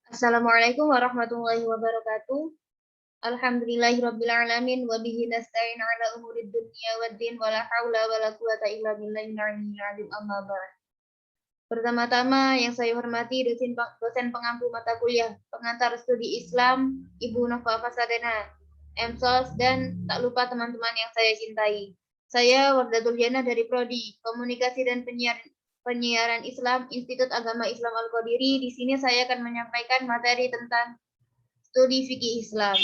Assalamualaikum warahmatullahi wabarakatuh. Alhamdulillahirabbil alamin wa bihi nasta'in 'ala umurid dunya waddin wa la haula wa la quwata illa billahil aliyyil azim amma ba'd. Pertama-tama yang saya hormati dosen pengampu mata kuliah pengantar studi Islam Ibu Nova Fasadena MSOS dan tak lupa teman-teman yang saya cintai. Saya Wardatul Jannah dari Prodi Komunikasi dan Penyiaran Islam Institut Agama Islam Al-Qadiri. Di sini saya akan menyampaikan materi tentang studi fikih Islam.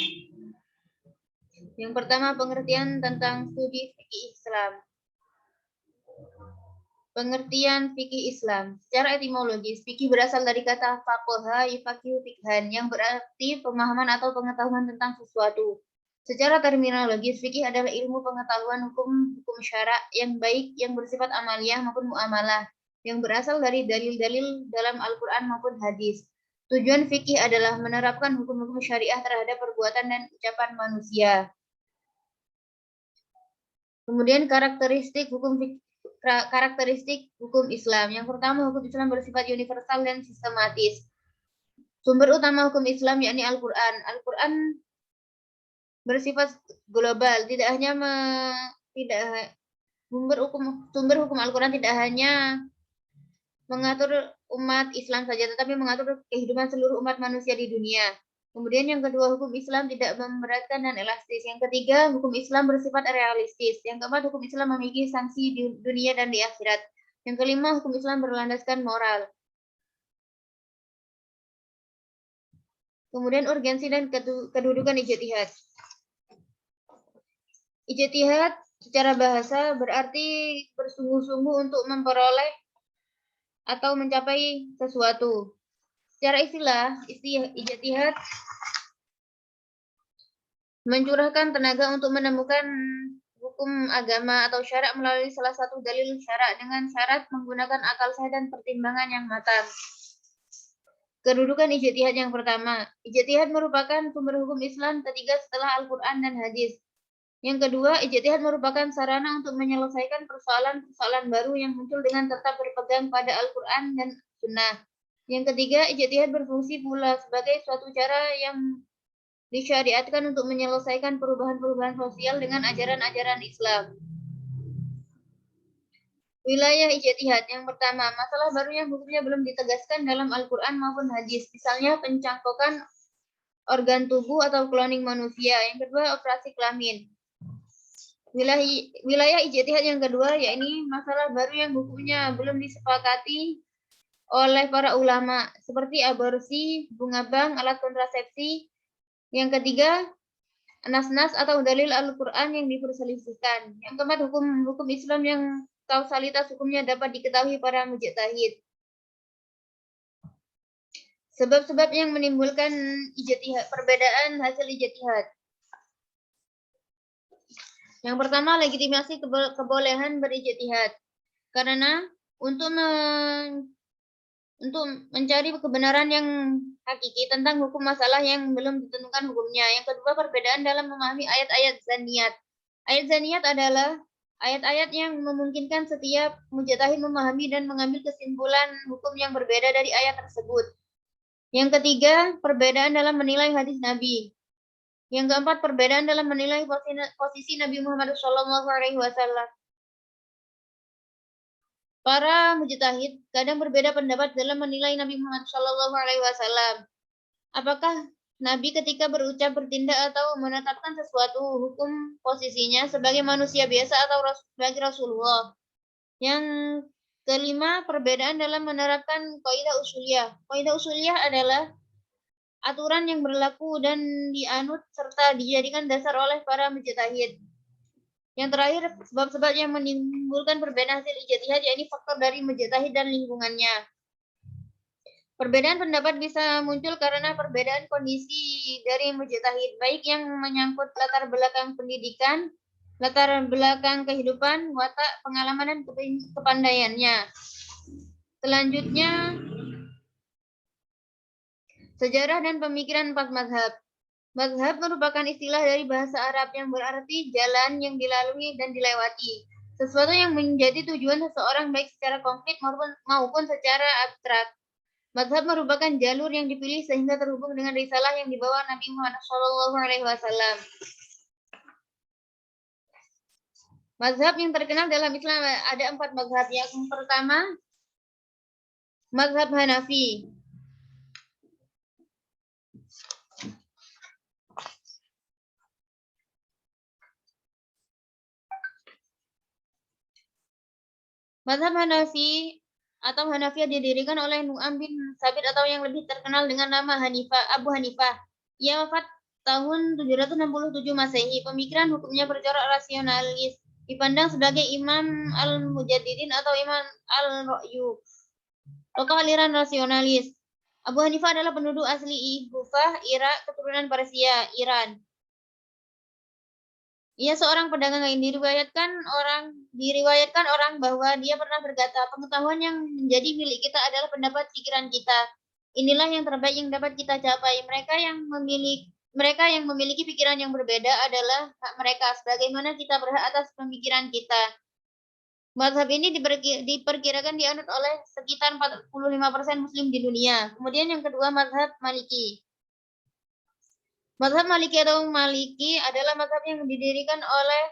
Yang pertama, pengertian tentang studi fikih Islam. Pengertian fikih Islam. Secara etimologis, fikih berasal dari kata faqaha yufaqihu fiqhan yang berarti pemahaman atau pengetahuan tentang sesuatu. Secara terminologis, fikih adalah ilmu pengetahuan hukum syara yang baik yang bersifat amaliyah maupun muamalah yang berasal dari dalil-dalil dalam Al-Qur'an maupun hadis. Tujuan fikih adalah menerapkan hukum-hukum syariah terhadap perbuatan dan ucapan manusia. Kemudian karakteristik hukum Islam. Yang pertama, hukum Islam bersifat universal dan sistematis. Sumber utama hukum Islam yakni Al-Qur'an. Al-Qur'an bersifat global, sumber hukum Al-Qur'an tidak hanya mengatur umat Islam saja, tetapi mengatur kehidupan seluruh umat manusia di dunia. Kemudian yang kedua, hukum Islam tidak memberatkan dan elastis. Yang ketiga, hukum Islam bersifat realistis. Yang keempat, hukum Islam memiliki sanksi di dunia dan di akhirat. Yang kelima, hukum Islam berlandaskan moral. Kemudian urgensi dan kedudukan ijtihad. Ijtihad secara bahasa berarti bersungguh-sungguh untuk memperoleh atau mencapai sesuatu. Secara istilah ijtihad mencurahkan tenaga untuk menemukan hukum agama atau syarak melalui salah satu dalil syarak dengan syarat menggunakan akal sehat dan pertimbangan yang matang. Kedudukan ijtihad yang pertama, ijtihad merupakan sumber hukum Islam ketiga setelah Al-Qur'an dan hadis. Yang kedua, ijtihad merupakan sarana untuk menyelesaikan persoalan-persoalan baru yang muncul dengan tetap berpegang pada Al-Qur'an dan Sunnah. Yang ketiga, ijtihad berfungsi pula sebagai suatu cara yang disyariatkan untuk menyelesaikan perubahan-perubahan sosial dengan ajaran-ajaran Islam. Wilayah ijtihad yang pertama, masalah baru yang hukumnya belum ditegaskan dalam Al-Qur'an maupun hadis, misalnya pencangkokan organ tubuh atau cloning manusia. Yang kedua, operasi kelamin. Wilayah ijtihad yang kedua yakni masalah baru yang hukumnya belum disepakati oleh para ulama, seperti aborsi, bunga bank, alat kontrasepsi. Yang ketiga, nas-nas atau dalil Al-Qur'an yang diperselisihkan. Yang keempat, hukum Islam yang kausalitas hukumnya dapat diketahui para mujtahid. Sebab-sebab yang menimbulkan ijtihad, perbedaan hasil ijtihad. Yang pertama, legitimasi kebolehan berijtihad. Karena untuk mencari kebenaran yang hakiki tentang hukum masalah yang belum ditentukan hukumnya. Yang kedua, perbedaan dalam memahami ayat-ayat zaniyat. Ayat zaniyat adalah ayat-ayat yang memungkinkan setiap mujtahid memahami dan mengambil kesimpulan hukum yang berbeda dari ayat tersebut. Yang ketiga, perbedaan dalam menilai hadis Nabi. Yang keempat, perbedaan dalam menilai posisi Nabi Muhammad SAW. Para mujtahid kadang berbeda pendapat dalam menilai Nabi Muhammad SAW. Apakah Nabi ketika berucap, bertindak, atau menetapkan sesuatu hukum posisinya sebagai manusia biasa atau sebagai Rasulullah? Yang kelima, perbedaan dalam menerapkan kaidah usuliyah. Kaidah usuliyah adalah aturan yang berlaku dan dianut serta dijadikan dasar oleh para mujtahid. Yang terakhir, sebab-sebab yang menimbulkan perbedaan hasil ijtihad yakni faktor dari mujtahid dan lingkungannya. Perbedaan pendapat bisa muncul karena perbedaan kondisi dari mujtahid, baik yang menyangkut latar belakang pendidikan, latar belakang kehidupan, watak, pengalaman, dan kepandaiannya. Selanjutnya, sejarah dan pemikiran empat mazhab. Mazhab merupakan istilah dari bahasa Arab yang berarti jalan yang dilalui dan dilewati. Sesuatu yang menjadi tujuan seseorang baik secara konkret maupun secara abstrak. Mazhab merupakan jalur yang dipilih sehingga terhubung dengan risalah yang dibawa Nabi Muhammad SAW. Mazhab yang terkenal dalam Islam ada 4 mazhab. Yang pertama, mazhab Hanafi. Mazhab Hanafi atau Hanafiyah didirikan oleh Nu'am bin Sabit atau yang lebih terkenal dengan nama Abu Hanifah. Ia wafat tahun 767 Masehi. Pemikiran hukumnya bercorak rasionalis, dipandang sebagai Imam Al-Mujaddidin atau Imam Al-Ra'yu, tokoh aliran rasionalis. Abu Hanifah adalah penduduk asli Kufah, Irak, keturunan Persia, Iran. Ia seorang pedagang kain. Diriwayatkan orang bahwa dia pernah berkata, pengetahuan yang menjadi milik kita adalah pendapat pikiran kita. Inilah yang terbaik yang dapat kita capai. Mereka yang memiliki pikiran yang berbeda adalah hak mereka, sebagaimana kita berhak atas pemikiran kita. Mazhab ini diperkirakan dianut oleh sekitar 45% Muslim di dunia. Kemudian yang kedua, mazhab Maliki. Mazhab Maliki atau Maliki adalah mazhab yang didirikan oleh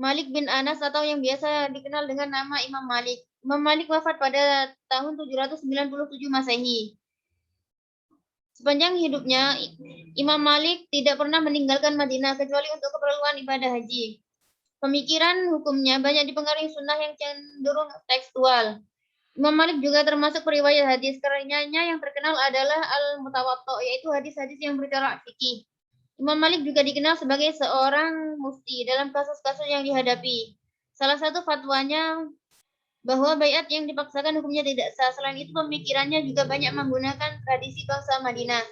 Malik bin Anas atau yang biasa dikenal dengan nama Imam Malik. Imam Malik wafat pada tahun 797 Masehi. Sepanjang hidupnya, Imam Malik tidak pernah meninggalkan Madinah kecuali untuk keperluan ibadah haji. Pemikiran hukumnya banyak dipengaruhi sunnah yang cenderung tekstual. Imam Malik juga termasuk periwayat hadis. Karyanya yang terkenal adalah Al-Mutawatta, yaitu hadis-hadis yang bercorak fikih. Imam Malik juga dikenal sebagai seorang mufti dalam kasus-kasus yang dihadapi. Salah satu fatwanya bahwa baiat yang dipaksakan hukumnya tidak sah. Selain itu, pemikirannya juga banyak menggunakan tradisi bangsa Madinah.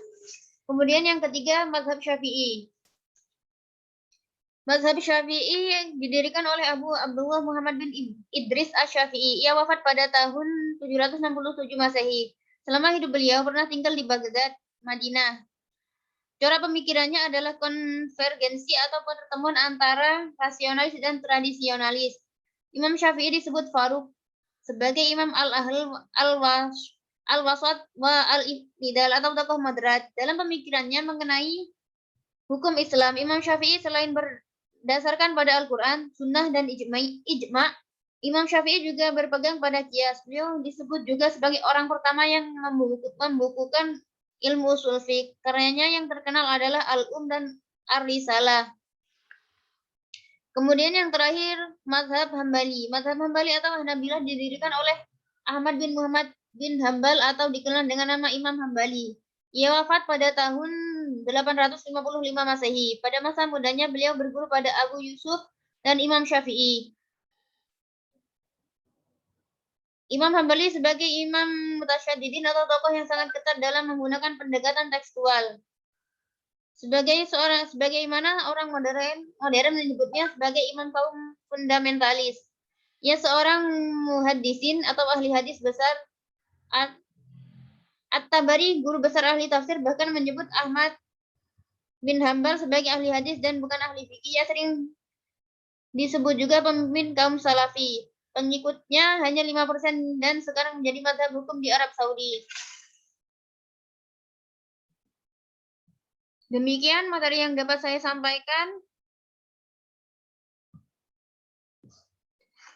Kemudian yang ketiga, mazhab Syafi'i. Mazhab Syafi'i didirikan oleh Abu Abdullah Muhammad bin Idris Asy-Syafi'i. Ia wafat pada tahun 767 Masehi. Selama hidup beliau pernah tinggal di Baghdad, Madinah. Corak pemikirannya adalah konvergensi atau pertemuan antara rasionalis dan tradisionalis. Imam Syafi'i disebut Faruq sebagai Imam al-Wasat wa al-Ibtidal atau tokoh moderat. Dalam pemikirannya mengenai hukum Islam, Imam Syafi'i selain berdasarkan pada Al-Quran, Sunnah, dan Ijma', Imam Syafi'i juga berpegang pada qiyas. Beliau disebut juga sebagai orang pertama yang membukukan ilmu usul fiqh. Karyanya yang terkenal adalah Al-Um dan Ar-Risalah. Kemudian yang terakhir, mazhab Hambali. Mazhab Hambali atau Hanabilah didirikan oleh Ahmad bin Muhammad bin Hambal atau dikenal dengan nama Imam Hambali. Ia wafat pada tahun 855 Masehi. Pada masa mudanya beliau berguru pada Abu Yusuf dan Imam Syafi'i. Imam Hambali sebagai imam mutasyaddidin atau tokoh yang sangat ketat dalam menggunakan pendekatan tekstual. Sebagaimana orang modern menyebutnya sebagai imam kaum fundamentalis. Ia seorang muhaddisin atau ahli hadis besar. At-Tabari, guru besar ahli tafsir, bahkan menyebut Ahmad bin Hambal sebagai ahli hadis dan bukan ahli fikih. Ia sering disebut juga pemimpin kaum Salafi. Pengikutnya hanya 5% dan sekarang menjadi mazhab hukum di Arab Saudi. Demikian materi yang dapat saya sampaikan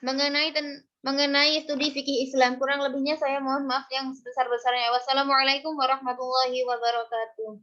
mengenai studi fikih Islam. Kurang lebihnya saya mohon maaf yang sebesar-besarnya. Wassalamualaikum warahmatullahi wabarakatuh.